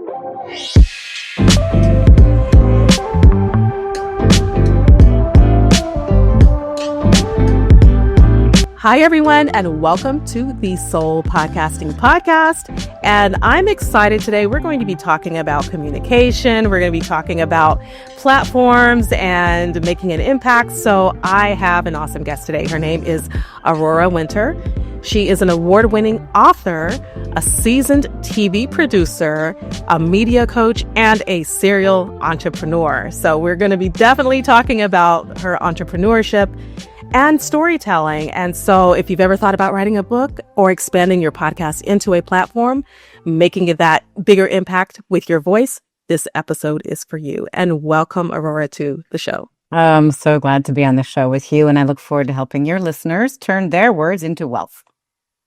Hi, everyone, and welcome to the Soul Podcasting Podcast. And I'm excited today. We're going to be talking about communication. We're going to be talking about platforms and making an impact. So I have an awesome guest today. Her name is Aurora Winter. She is an award-winning author, a seasoned TV producer, a media coach, and a serial entrepreneur. So we're going to be definitely talking about her entrepreneurship and storytelling. And so if you've ever thought about writing a book or expanding your podcast into a platform, making it that bigger impact with your voice, this episode is for you. And welcome, Aurora, to the show. I'm so glad to be on the show with you, and I look forward to helping your listeners turn their words into wealth.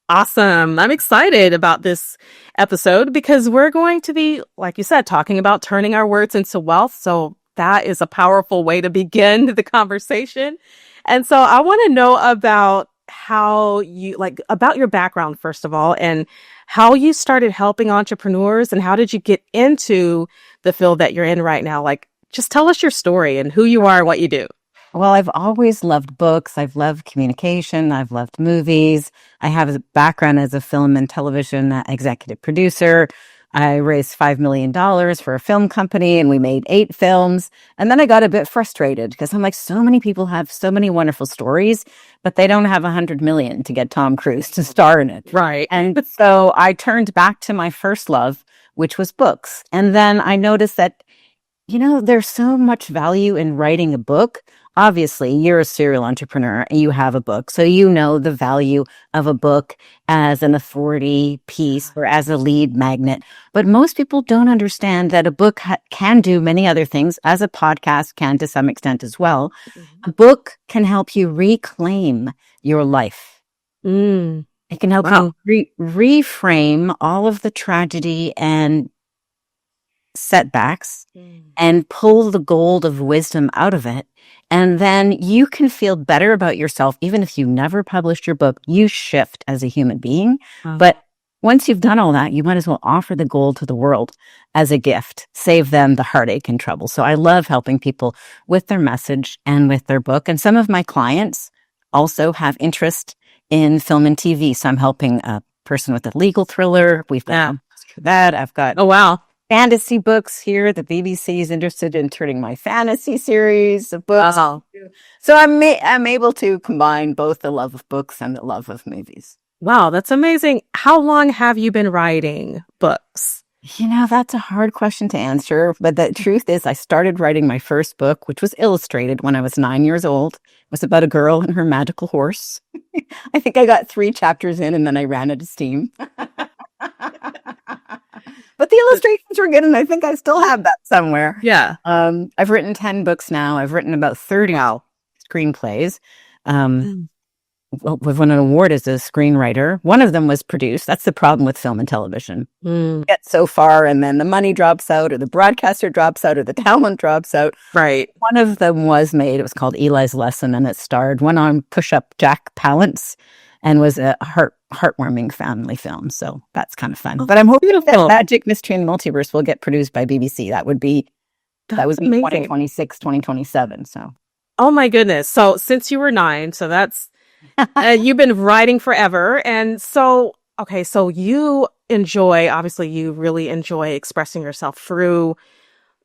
Awesome. I'm excited about this episode because we're going to be, like you said, talking about turning our words into wealth. So that is a powerful way to begin the conversation. And so I want to know about how you, about your background, first of all, and how you started helping entrepreneurs and how did you get into the field that you're in right now? Just tell us your story and who you are and what you do. Well, I've always loved books. I've loved communication. I've loved movies. I have a background as a film and television executive producer. I raised $5 million for a film company and we made 8 films. And then I got a bit frustrated because I'm like, so many people have so many wonderful stories, but they don't have 100 million to get Tom Cruise to star in it. Right. And so I turned back to my first love, which was books. And then I noticed that, there's so much value in writing a book. Obviously, you're a serial entrepreneur and you have a book. So you know the value of a book as an authority piece or as a lead magnet. But most people don't understand that a book can do many other things, as a podcast can to some extent as well. Mm-hmm. A book can help you reclaim your life. It can help you reframe all of the tragedy and setbacks and pull the gold of wisdom out of it. And then you can feel better about yourself. Even if you never published your book, you shift as a human being. But once you've done all that, you might as well offer the gold to the world as a gift, save them the heartache and trouble. So I love helping people with their message and with their book. And some of my clients also have interest in film and TV. So I'm helping a person with a legal thriller. We've got that. I've got fantasy books here. The BBC is interested in turning my fantasy series of books. So I'm able to combine both the love of books and the love of movies. Wow, that's amazing. How long have you been writing books? That's a hard question to answer. But the truth is, I started writing my first book, which was illustrated when I was 9 years old. It was about a girl and her magical horse. I think I got 3 chapters in and then I ran out of steam. But the illustrations were good, and I think I still have that somewhere. Yeah. I've written 10 books now. I've written about 30 screenplays. We've won an award as a screenwriter. One of them was produced. That's the problem with film and television. You get so far, and then the money drops out, or the broadcaster drops out, or the talent drops out. Right. One of them was made. It was called Eli's Lesson, and it starred one-arm push-up Jack Palance, and was a heartwarming family film. So that's kind of fun. But I'm hoping that Magic Mystery and Multiverse will get produced by BBC. That would be 2026, 2027. So. Oh my goodness. So since you were 9, so that's, you've been writing forever. And so, so you really enjoy expressing yourself through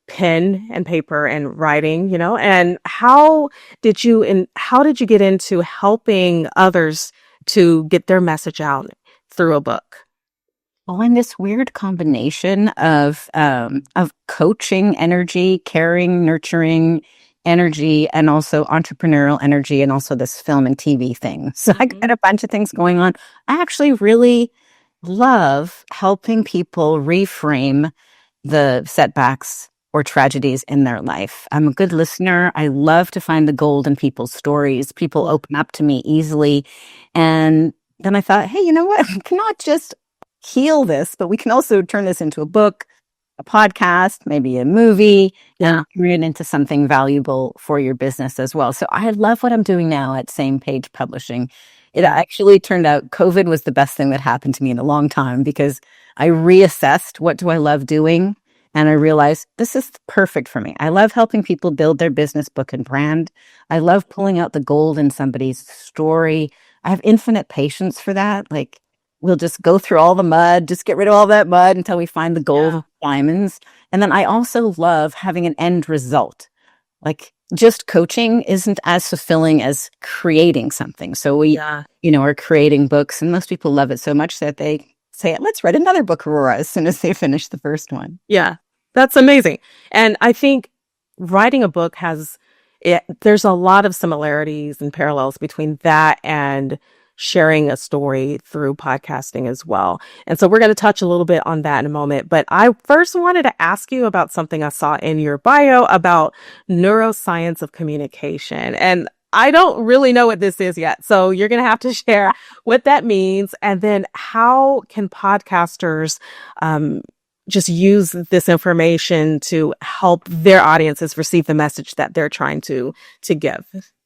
pen and paper and writing, and how did you get into helping others to get their message out through a book? Well, in this weird combination of coaching energy, caring, nurturing energy, and also entrepreneurial energy, and also this film and TV thing. So I got a bunch of things going on. I actually really love helping people reframe the setbacks or tragedies in their life. I'm a good listener. I love to find the gold in people's stories. People open up to me easily. And then I thought, hey, you know what? We cannot just heal this, but we can also turn this into a book, a podcast, maybe a movie, and turn it into something valuable for your business as well. So I love what I'm doing now at Same Page Publishing. It actually turned out COVID was the best thing that happened to me in a long time, because I reassessed what do I love doing, And I realized this is perfect for me. I love helping people build their business, book, and brand. I love pulling out the gold in somebody's story. I have infinite patience for that. Like, we'll just go through all the mud, just get rid of all that mud until we find the gold diamonds. And then I also love having an end result. Like, just coaching isn't as fulfilling as creating something. So we, are creating books, and most people love it so much that they say, let's write another book, Aurora, as soon as they finish the first one. Yeah, that's amazing. And I think writing a book there's a lot of similarities and parallels between that and sharing a story through podcasting as well. And so we're going to touch a little bit on that in a moment. But I first wanted to ask you about something I saw in your bio about neuroscience of communication. And I don't really know what this is yet. So you're going to have to share what that means. And then how can podcasters just use this information to help their audiences receive the message that they're trying to give?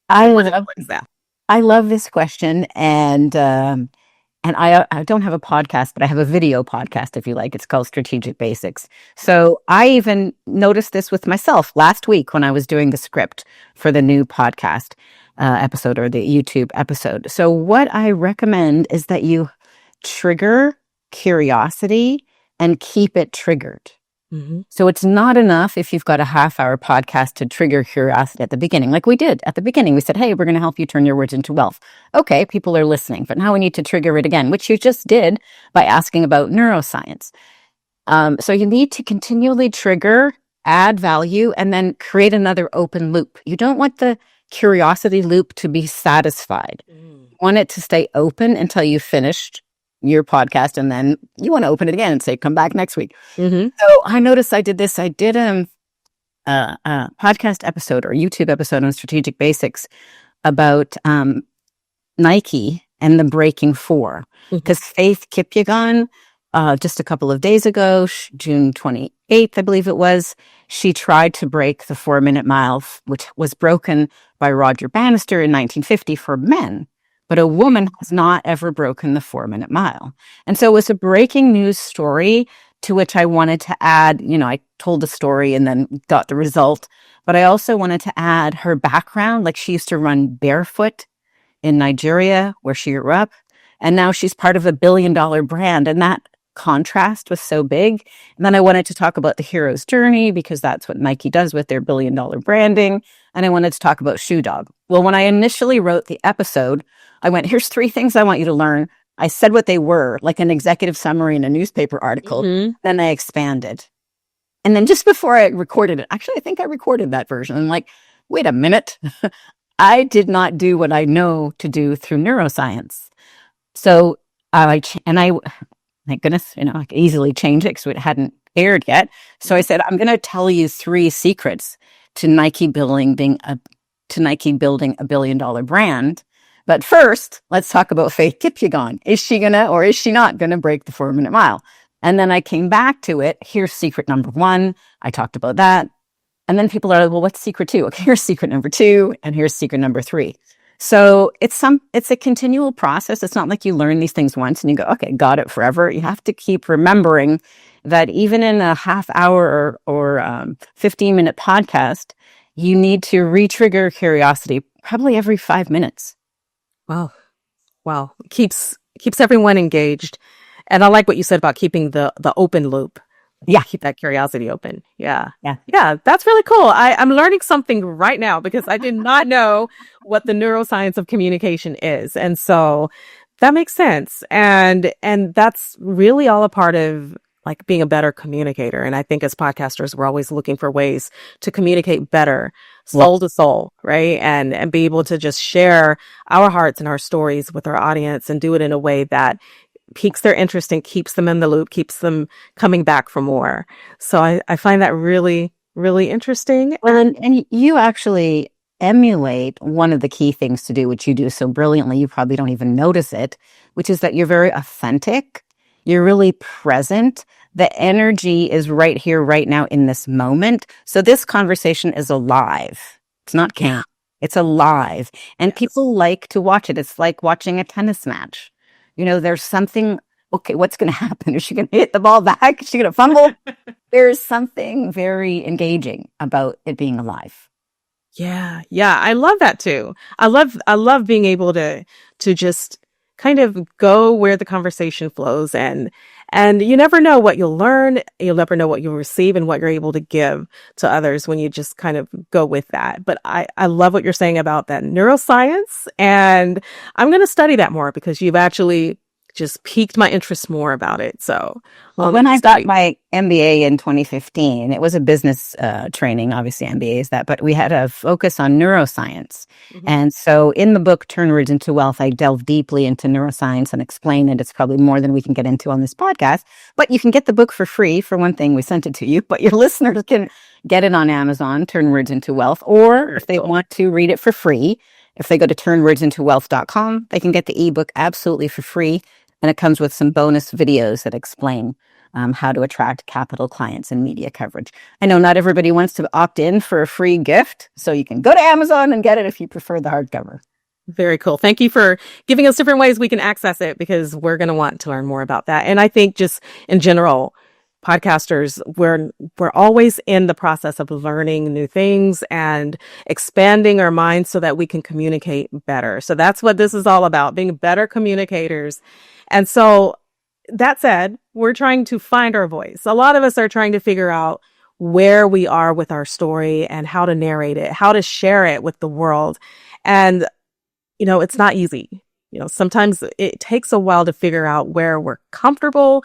I love this question, and I don't have a podcast, but I have a video podcast, if you like. It's called Strategic Basics. So I even noticed this with myself last week when I was doing the script for the new podcast episode, or the YouTube episode. So what I recommend is that you trigger curiosity and keep it triggered. Mm-hmm. So it's not enough if you've got a half-hour podcast to trigger curiosity at the beginning. Like we did at the beginning, we said, hey, we're going to help you turn your words into wealth. Okay, people are listening, but now we need to trigger it again, which you just did by asking about neuroscience. So you need to continually trigger, add value, and then create another open loop. You don't want the curiosity loop to be satisfied. You want it to stay open until you've finished your podcast, and then you want to open it again and say, come back next week. Mm-hmm. So I noticed I did this. I did a podcast episode or YouTube episode on Strategic Basics about Nike and the Breaking Four. Because Faith Kipyegon, just a couple of days ago, June 28th, I believe it was, she tried to break the 4-minute mile, which was broken by Roger Bannister in 1950 for men. But a woman has not ever broken the 4-minute mile. And so it was a breaking news story to which I wanted to add, I told the story and then got the result. But I also wanted to add her background. Like, she used to run barefoot in Nigeria, where she grew up. And now she's part of a $1 billion brand. And that contrast was so big. And then I wanted to talk about the hero's journey, because that's what Nike does with their $1 billion branding. And I wanted to talk about Shoe Dog. Well, when I initially wrote the episode, I went, here's 3 things I want you to learn. I said what they were, like an executive summary in a newspaper article. Mm-hmm. Then I expanded. And then just before I recorded it, actually, I think I recorded that version. I'm like, wait a minute. I did not do what I know to do through neuroscience. So thank goodness, I could easily change it because it hadn't aired yet. So I said, I'm going to tell you 3 secrets to Nike building a $1 billion brand. But first, let's talk about Faith Kipyegon. Is she gonna, or is she not gonna break the 4-minute mile? And then I came back to it. Here's secret number 1. I talked about that. And then people are like, well, what's secret 2? Okay, here's secret number 2, and here's secret number 3. So it's a continual process. It's not like you learn these things once and you go, okay, got it forever. You have to keep remembering that even in a half hour or 15-minute podcast, you need to re-trigger curiosity probably every 5 minutes. Wow. Keeps everyone engaged. And I like what you said about keeping the open loop. Yeah. Keep that curiosity open. Yeah. That's really cool. I'm learning something right now, because I did not know what the neuroscience of communication is. And so that makes sense. And that's really all a part of like being a better communicator. And I think as podcasters, we're always looking for ways to communicate better, soul to soul, right? And be able to just share our hearts and our stories with our audience and do it in a way that piques their interest and keeps them in the loop, keeps them coming back for more. So I find that really, really interesting. Well, and you actually emulate one of the key things to do, which you do so brilliantly, you probably don't even notice it, which is that you're very authentic. You're really present. The energy is right here, right now in this moment. So this conversation is alive. It's not canned. It's alive. And people like to watch it. It's like watching a tennis match. There's something okay, what's going to happen? Is she going to hit the ball back? Is she going to fumble? There's something very engaging about it being alive. Yeah. Yeah. I love that too. I love being able to just kind of go where the conversation flows, and you never know what you'll learn. You'll never know what you'll receive and what you're able to give to others when you just kind of go with that. But I love what you're saying about that neuroscience, and I'm going to study that more because you've actually just piqued my interest more about it. So, Well, when I got my MBA in 2015, it was a business training. Obviously, MBA is that, but we had a focus on neuroscience. Mhm. And so in the book, Turn Words into Wealth, I delve deeply into neuroscience and explain it. It's probably more than we can get into on this podcast, but you can get the book for free. For one thing, we sent it to you, but your listeners can get it on Amazon, Turn Words into Wealth, or if they want to read it for free, if they go to turnwordsintowealth.com, they can get the ebook absolutely for free. And it comes with some bonus videos that explain how to attract capital clients and media coverage. I know not everybody wants to opt in for a free gift, so you can go to Amazon and get it if you prefer the hardcover. Very cool. Thank you for giving us different ways we can access it, because we're going to want to learn more about that. And I think just in general, podcasters, we're always in the process of learning new things and expanding our minds so that we can communicate better. So that's what this is all about, being better communicators. And so that said, we're trying to find our voice. A lot of us are trying to figure out where we are with our story and how to narrate it, how to share it with the world. And, it's not easy. Sometimes it takes a while to figure out where we're comfortable,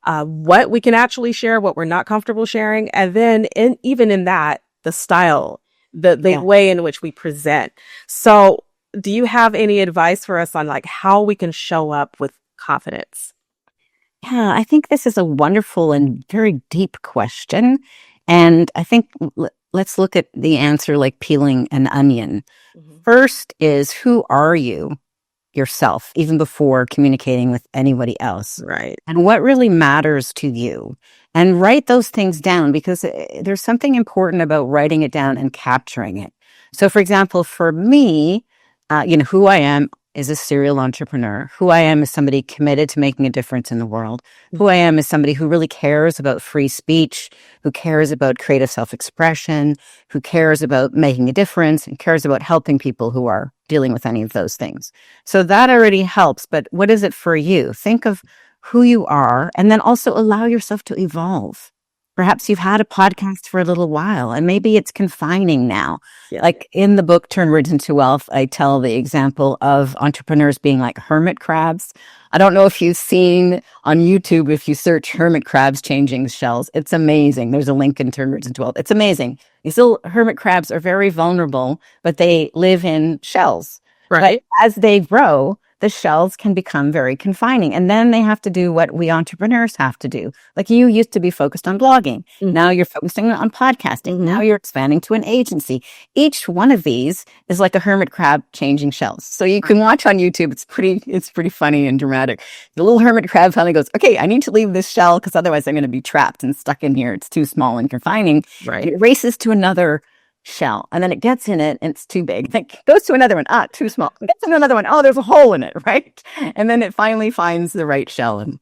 what we can actually share, what we're not comfortable sharing. And then even in that, the style, the way in which we present. So do you have any advice for us on like how we can show up with confidence? Yeah, I think this is a wonderful and very deep question. And I think let's look at the answer like peeling an onion. Mhm. First is, who are you yourself, even before communicating with anybody else? Right. And what really matters to you? And write those things down, because there's something important about writing it down and capturing it. So, for example, for me, who I am is a serial entrepreneur. Who I am is somebody committed to making a difference in the world. Who I am is somebody who really cares about free speech, who cares about creative self-expression, who cares about making a difference, and cares about helping people who are dealing with any of those things. So that already helps. But what is it for you? Think of who you are, and then also allow yourself to evolve. Perhaps you've had a podcast for a little while and maybe it's confining now. Yeah. Like in the book, Turn Words into Wealth, I tell the example of entrepreneurs being like hermit crabs. I don't know if you've seen on YouTube, if you search hermit crabs changing shells, it's amazing. There's a link in Turn Words into Wealth. It's amazing. These little hermit crabs are very vulnerable, but they live in shells. Right. But as they grow, the shells can become very confining. And then they have to do what we entrepreneurs have to do. Like you used to be focused on blogging. Mm-hmm. Now you're focusing on podcasting. Mm-hmm. Now you're expanding to an agency. Each one of these is like a hermit crab changing shells. So you can watch on YouTube. It's pretty funny and dramatic. The little hermit crab finally goes, okay, I need to leave this shell because otherwise I'm going to be trapped and stuck in here. It's too small and confining. Right. And it races to another shell, and then it gets in it and it's too big. It goes to another one, too small. It gets in another one, there's a hole in it, right? And then it finally finds the right shell and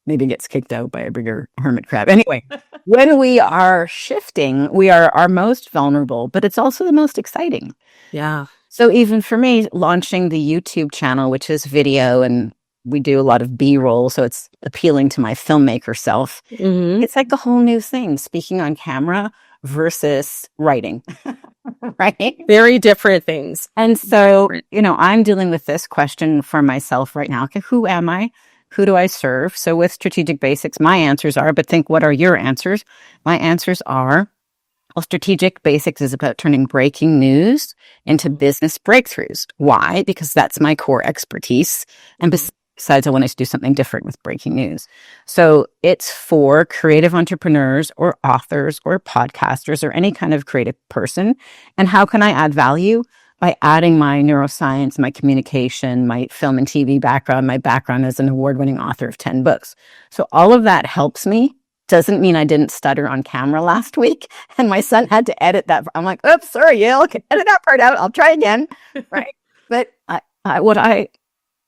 maybe gets kicked out by a bigger hermit crab. Anyway, when we are shifting, we are our most vulnerable, but it's also the most exciting. Yeah. So even for me, launching the YouTube channel, which is video, and we do a lot of B-roll, so it's appealing to my filmmaker self. Mm-hmm. It's like a whole new thing, speaking on camera versus writing, right? Very different things. And so, I'm dealing with this question for myself right now. Okay, who am I? Who do I serve? So with Strategic Basics, my answers are, but think, what are your answers? My answers are, well, Strategic Basics is about turning breaking news into business breakthroughs. Why? Because that's my core expertise. And besides, I wanted to do something different with breaking news. So it's for creative entrepreneurs or authors or podcasters or any kind of creative person. And how can I add value? By adding my neuroscience, my communication, my film and TV background, my background as an award-winning author of 10 books. So all of that helps me. Doesn't mean I didn't stutter on camera last week. And my son had to edit that. I'm like, oops, sorry, Yale, edit that part out. I'll try again. Right. But what I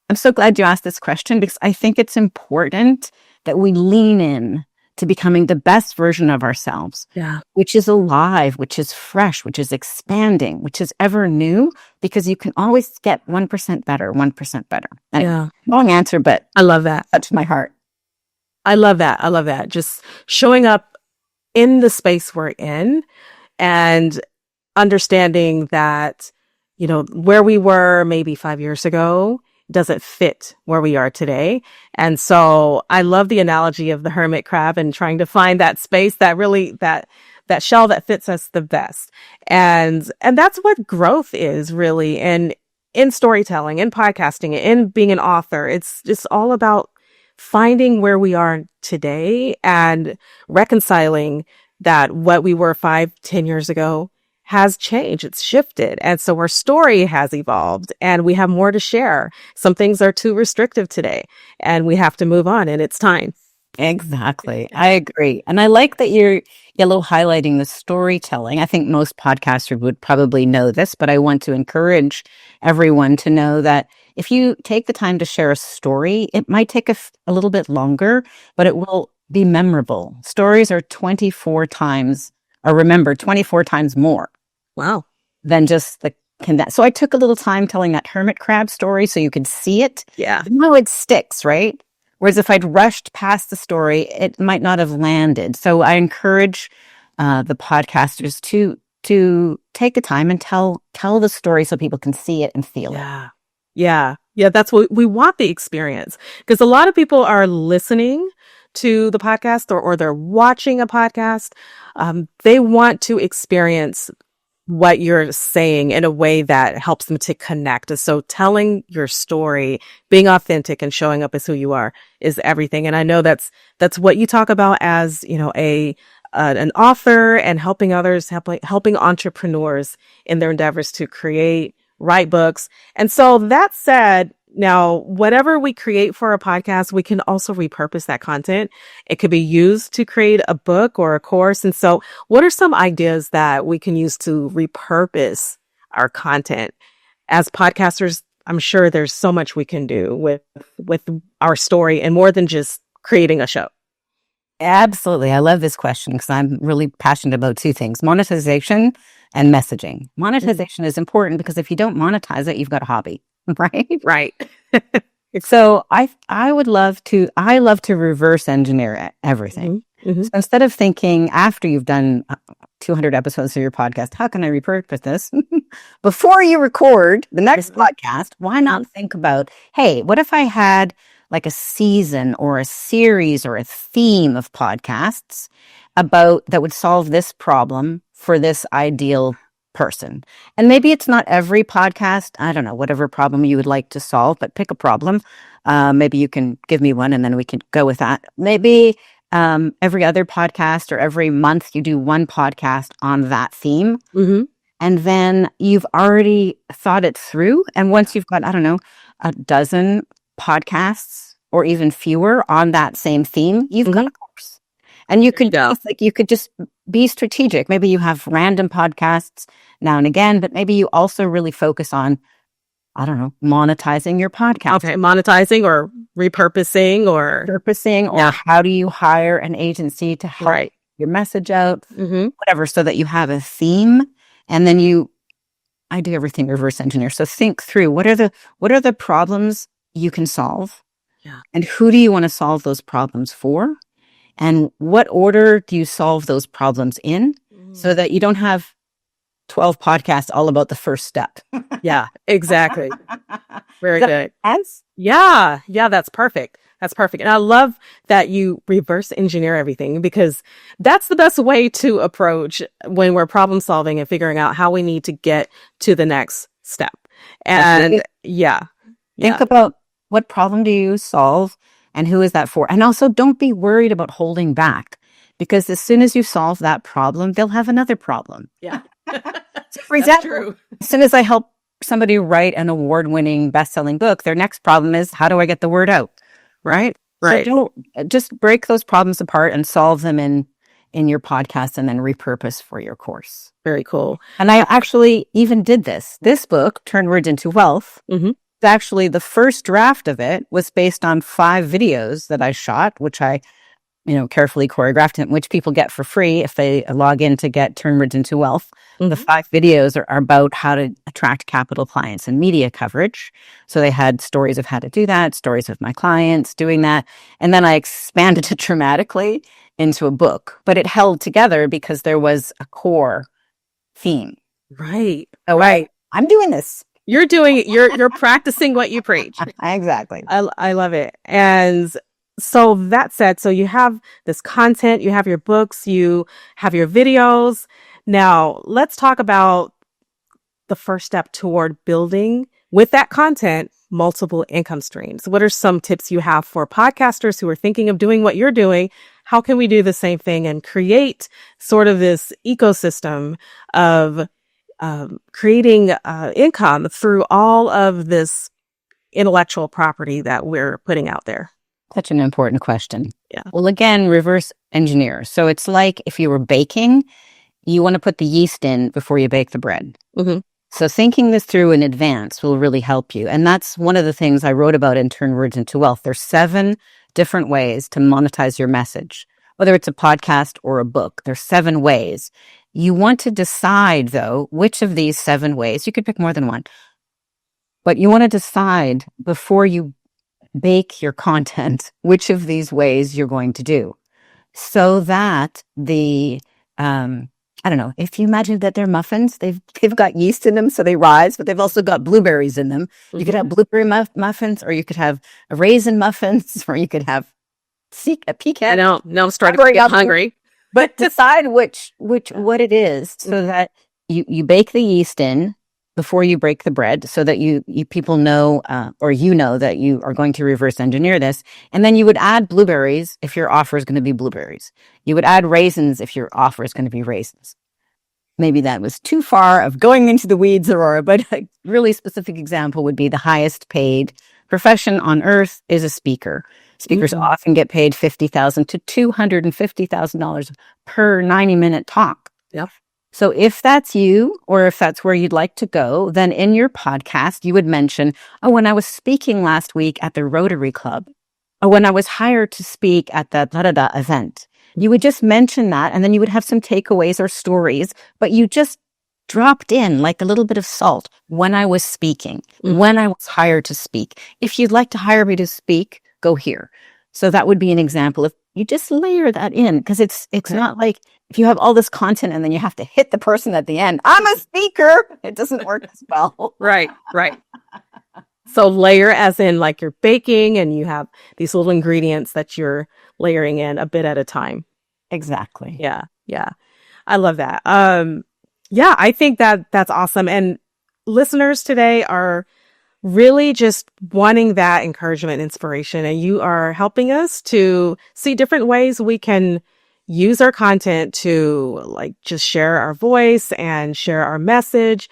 I'm so glad you asked this question because I think it's important that we lean in to becoming the best version of ourselves, which is alive, which is fresh, which is expanding, which is ever new, because you can always get 1% better, 1% better. Anyway, long answer, but I love that. Touched my heart. I love that. I love that. Just showing up in the space we're in and understanding that, where we were maybe 5 years ago doesn't fit where we are today. And so I love the analogy of the hermit crab and trying to find that space that really, that shell that fits us the best. And that's what growth is really. And in storytelling, in podcasting, in being an author, it's just all about finding where we are today and reconciling that what we were 5-10 years ago has changed. It's shifted. And so our story has evolved and we have more to share. Some things are too restrictive today and we have to move on, and it's time. Exactly. I agree. And I like that you're yellow highlighting the storytelling. I think most podcasters would probably know this, but I want to encourage everyone to know that if you take the time to share a story, it might take a little bit longer, but it will be memorable. Stories are 24 times more. Wow. Than just the condense. So I took a little time telling that hermit crab story so you could see it. Yeah. Now it sticks, right? Whereas if I'd rushed past the story, it might not have landed. So I encourage the podcasters to take the time and tell the story so people can see it and feel it. Yeah. That's what we want, the experience, because a lot of people are listening to the podcast or they're watching a podcast. They want to experience what you're saying in a way that helps them to connect. So telling your story, being authentic and showing up as who you are is everything. And I know that's what you talk about as, an author and helping others, helping entrepreneurs in their endeavors to write books. And so that said, now, whatever we create for a podcast, we can also repurpose that content. It could be used to create a book or a course. And so what are some ideas that we can use to repurpose our content? As podcasters, I'm sure there's so much we can do with our story and more than just creating a show. Absolutely. I love this question because I'm really passionate about two things: monetization and messaging. Monetization is important because if you don't monetize it, you've got a hobby. Right. So I love to reverse engineer everything. Mm-hmm. So instead of thinking after you've done 200 episodes of your podcast, how can I repurpose this? Before you record the next podcast, why not think about, hey, what if I had like a season or a series or a theme of podcasts that would solve this problem for this ideal person? And maybe it's not every podcast. I don't know, whatever problem you would like to solve, but pick a problem. Maybe you can give me one and then we can go with that. Maybe every other podcast or every month you do one podcast on that theme. Mm-hmm. And then you've already thought it through. And once you've got, I don't know, a dozen podcasts or even fewer on that same theme, you've got a course. And you could just be strategic. Maybe you have random podcasts now and again, but maybe you also really focus on, I don't know, monetizing your podcast. Okay, monetizing or repurposing or how do you hire an agency to help your message out, whatever, so that you have a theme. And then I do everything reverse engineer. So think through what are the problems you can solve, and who do you want to solve those problems for? And what order do you solve those problems in so that you don't have 12 podcasts all about the first step? Yeah, exactly. Very good. Yeah, that's perfect. That's perfect. And I love that you reverse engineer everything, because that's the best way to approach when we're problem solving and figuring out how we need to get to the next step. And think about what problem do you solve? And who is that for? And also, don't be worried about holding back, because as soon as you solve that problem, they'll have another problem. Yeah. So for example, as soon as I help somebody write an award-winning best-selling book, their next problem is, how do I get the word out? Right. So don't just break those problems apart and solve them in your podcast and then repurpose for your course. Very cool. And I actually even did this. This book, Turn Words into Wealth, Actually, the first draft of it was based on 5 videos that I shot, which I carefully choreographed, and which people get for free if they log in to get Turn Words into Wealth. The 5 videos are about how to attract capital clients and media coverage. So they had stories of how to do that, stories of my clients doing that. And then I expanded it dramatically into a book, but it held together because there was a core theme. Right. So right. I'm doing this. You're doing it. You're practicing what you preach. Exactly. I love it. And so that said, so you have this content, you have your books, you have your videos. Now let's talk about the first step toward building with that content, multiple income streams. What are some tips you have for podcasters who are thinking of doing what you're doing? How can we do the same thing and create sort of this ecosystem of creating income through all of this intellectual property that we're putting out there? Such an important question. Yeah. Well, again, reverse engineer. So it's like if you were baking, you want to put the yeast in before you bake the bread. Mm-hmm. So thinking this through in advance will really help you. And that's one of the things I wrote about in Turn Words into Wealth. There's 7 different ways to monetize your message, whether it's a podcast or a book. There's 7 ways. You want to decide, though, which of these 7 ways, you could pick more than one, but you want to decide before you bake your content, which of these ways you're going to do, so that I don't know, if you imagine that they're muffins, they've got yeast in them, so they rise, but they've also got blueberries in them. You could have blueberry muffins, or you could have raisin muffins, or you could have a pecan. I know. Now I'm starting to get hungry. But decide what it is, so that you bake the yeast in before you break the bread, so that you people know, or that you are going to reverse engineer this. And then you would add blueberries if your offer is going to be blueberries. You would add raisins if your offer is going to be raisins. Maybe that was too far of going into the weeds, Aurora, but a really specific example would be the highest paid profession on earth is a speaker. Speakers often get paid $50,000 to $250,000 per 90-minute talk. Yep. So if that's you, or if that's where you'd like to go, then in your podcast, you would mention, when I was speaking last week at the Rotary Club, or when I was hired to speak at the da-da-da event. You would just mention that, and then you would have some takeaways or stories, but you just dropped in like a little bit of salt. When I was speaking, when I was hired to speak. If you'd like to hire me to speak, go here. So that would be an example of, you just layer that in, because it's not like if you have all this content and then you have to hit the person at the end, I'm a speaker. It doesn't work as well. Right. So layer as in like you're baking and you have these little ingredients that you're layering in a bit at a time. Exactly. Yeah. I love that. Yeah, I think that's awesome. And listeners today are really just wanting that encouragement, inspiration, and you are helping us to see different ways we can use our content to like just share our voice and share our message.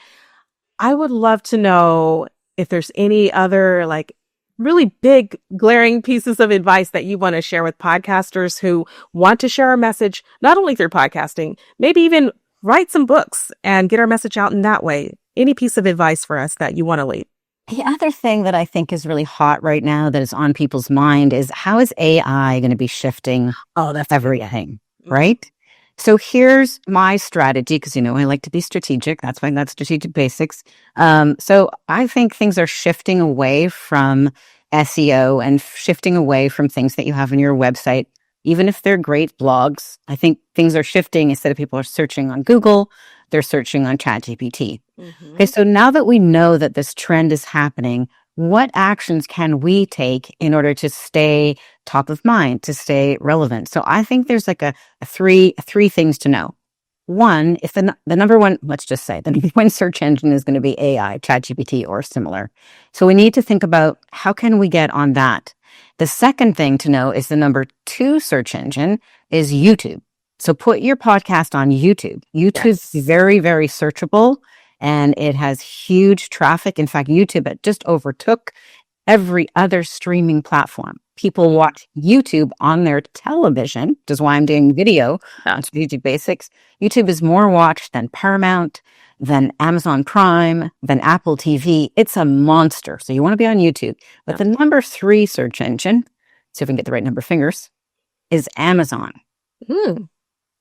I would love to know if there's any other like really big glaring pieces of advice that you want to share with podcasters who want to share our message, not only through podcasting, maybe even write some books and get our message out in that way. Any piece of advice for us that you want to leave? The other thing that I think is really hot right now that is on people's mind is, how is AI going to be shifting that's everything, right? So here's my strategy, because, I like to be strategic. That's why that's strategic basics. So I think things are shifting away from SEO and shifting away from things that you have on your website, even if they're great blogs. I think things are shifting. Instead of people are searching on Google, they're searching on ChatGPT. Okay, so now that we know that this trend is happening, what actions can we take in order to stay top of mind, to stay relevant? So I think there's like a three things to know. One, if the number one, let's just say the number one search engine is going to be AI, ChatGPT, or similar. So we need to think about, how can we get on that? The second thing to know is the number 2 search engine is YouTube. So put your podcast on YouTube. YouTube's very, very searchable, and it has huge traffic. In fact, YouTube, it just overtook every other streaming platform. People watch YouTube on their television, which is why I'm doing video on Strategic Basics. YouTube is more watched than Paramount, then Amazon Prime, then Apple TV. It's a monster. So you want to be on YouTube. But the number 3 search engine, see if we can get the right number of fingers, is Amazon.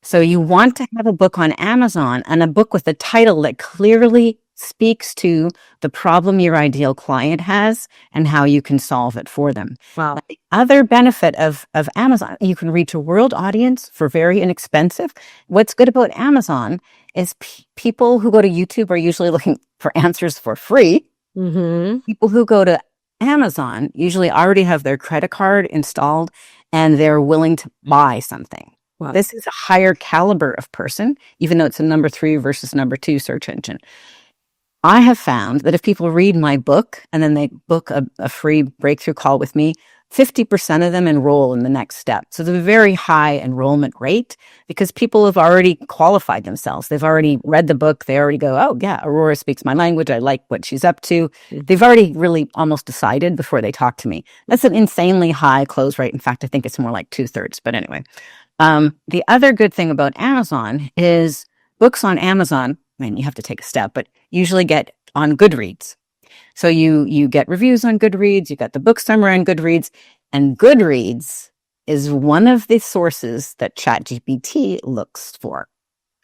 So you want to have a book on Amazon, and a book with a title that clearly speaks to the problem your ideal client has and how you can solve it for them. Wow. The other benefit of Amazon, you can reach a world audience for very inexpensive. What's good about Amazon is people who go to YouTube are usually looking for answers for free. People who go to Amazon usually already have their credit card installed and they're willing to buy something. Wow. This is a higher caliber of person, even though it's a number 3 versus number 2 search engine. I have found that if people read my book and then they book a free breakthrough call with me, 50% of them enroll in the next step. So there's a very high enrollment rate because people have already qualified themselves. They've already read the book. They already go, oh yeah, Aurora speaks my language. I like what she's up to. They've already really almost decided before they talk to me. That's an insanely high close rate. In fact, I think it's more like 2/3. But anyway, the other good thing about Amazon is books on Amazon, I mean, you have to take a step, but usually get on Goodreads. So you get reviews on Goodreads, you got the book summary on Goodreads, and Goodreads is one of the sources that ChatGPT looks for.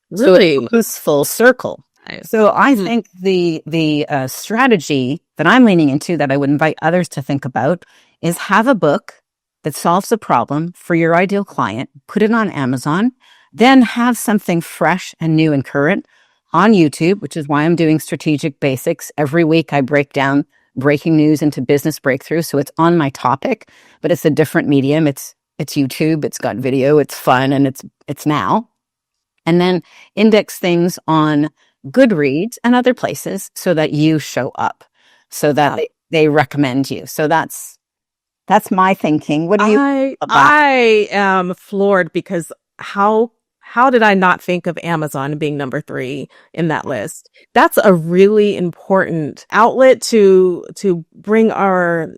Really? So it goes full circle. So I think the strategy that I'm leaning into that I would invite others to think about is have a book that solves a problem for your ideal client, put it on Amazon, then have something fresh and new and current on YouTube, which is why I'm doing Strategic Basics. Every week I break down breaking news into business breakthroughs. So it's on my topic, but it's a different medium. It's YouTube, it's got video, it's fun, and it's now. And then index things on Goodreads and other places so that you show up, so that they recommend you. So that's my thinking. What do you about? I am floored because how did I not think of Amazon being number 3 in that list? That's a really important outlet to bring our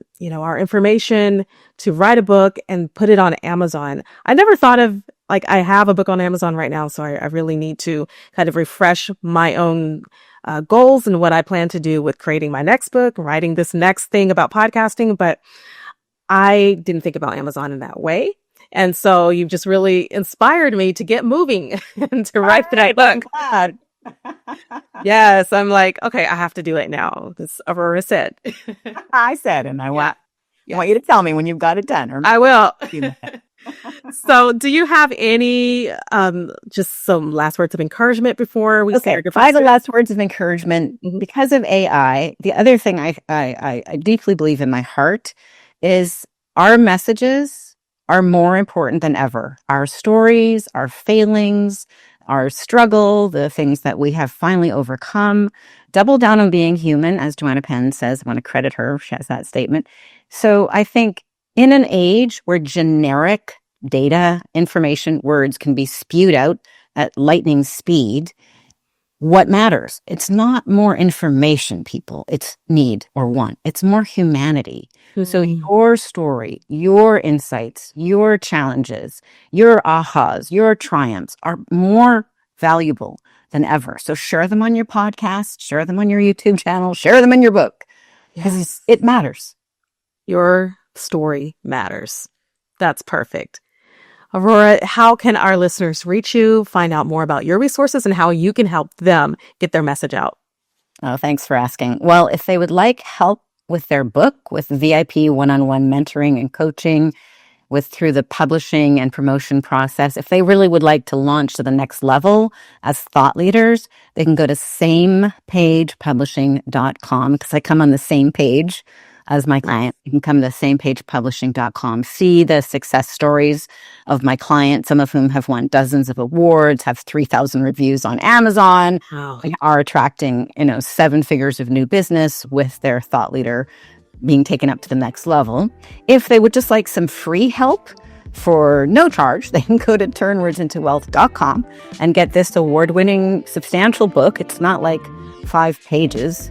information, to write a book and put it on Amazon. I never thought of, like, I have a book on Amazon right now, so I really need to kind of refresh my own goals and what I plan to do with creating my next book, writing this next thing about podcasting, but I didn't think about Amazon in that way. And so you've just really inspired me to get moving and to write that book. Yes, I'm like, okay, I have to do it now. This Aurora said. I said, and I want you to tell me when you've got it done. Or I will. So do you have any, just some last words of encouragement before we say our goodbyes? Final last words of encouragement. Because of AI, the other thing I deeply believe in my heart is our messages are more important than ever. Our stories, our failings, our struggle, the things that we have finally overcome. Double down on being human, as Joanna Penn says. I want to credit her. She has that statement. So I think in an age where generic data, information, words can be spewed out at lightning speed, what matters? It's not more information, people. It's need or want. It's more humanity. So your story, your insights, your challenges, your ahas, your triumphs are more valuable than ever. So share them on your podcast, share them on your YouTube channel, share them in your book, because it matters. Your story matters. That's perfect. Aurora, how can our listeners reach you, find out more about your resources, and how you can help them get their message out? Oh, thanks for asking. Well, if they would like help with their book, with VIP one-on-one mentoring and coaching, through the publishing and promotion process, if they really would like to launch to the next level as thought leaders, they can go to samepagepublishing.com, because I come on the same page as my client. You can come to samepagepublishing.com, see the success stories of my clients, some of whom have won dozens of awards, have 3,000 reviews on Amazon, are attracting, 7 figures of new business with their thought leader being taken up to the next level. If they would just like some free help for no charge, they can go to turnwordsintowealth.com and get this award-winning substantial book. It's not like 5 pages.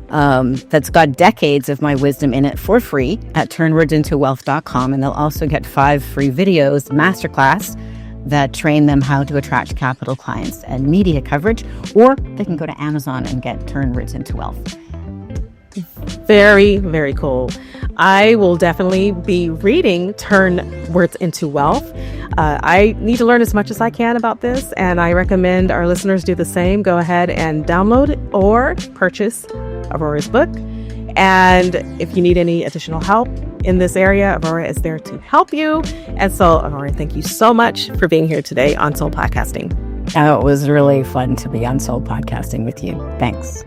That's got decades of my wisdom in it for free at turnwordsintowealth.com. And they'll also get 5 free videos, masterclass, that train them how to attract capital clients and media coverage, or they can go to Amazon and get Turn Words into Wealth. Very, very cool. I will definitely be reading Turn Words into Wealth. I need to learn as much as I can about this, and I recommend our listeners do the same. Go ahead and download or purchase Aurora's book. And if you need any additional help in this area, Aurora is there to help you. And so, Aurora, thank you so much for being here today on Soul Podcasting. It was really fun to be on Soul Podcasting with you. Thanks.